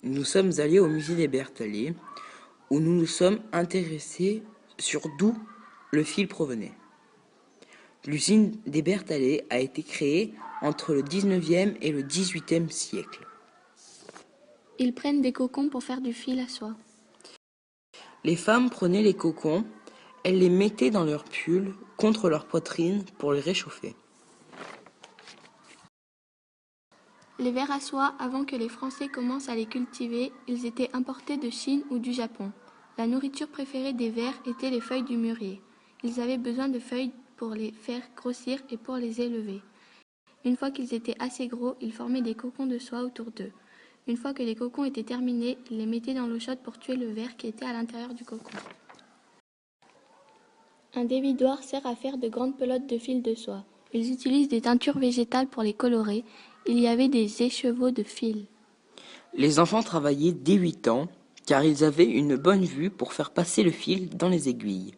nous sommes allés au musée des Berthallet, où nous nous sommes intéressés sur d'où le fil provenait. L'usine des Berthallet a été créée entre le 19e et le 18e siècle. Ils prennent des cocons pour faire du fil à soie. Les femmes prenaient les cocons, elles les mettaient dans leurs pulls contre leur poitrine pour les réchauffer. Les vers à soie, avant que les Français commencent à les cultiver, ils étaient importés de Chine ou du Japon. La nourriture préférée des vers était les feuilles du mûrier. Ils avaient besoin de feuilles pour les faire grossir et pour les élever. Une fois qu'ils étaient assez gros, ils formaient des cocons de soie autour d'eux. Une fois que les cocons étaient terminés, ils les mettaient dans l'eau chaude pour tuer le ver qui était à l'intérieur du cocon. Un dévidoir sert à faire de grandes pelotes de fil de soie. Ils utilisent des teintures végétales pour les colorer. Il y avait des écheveaux de fil. Les enfants travaillaient dès 8 ans, car ils avaient une bonne vue pour faire passer le fil dans les aiguilles.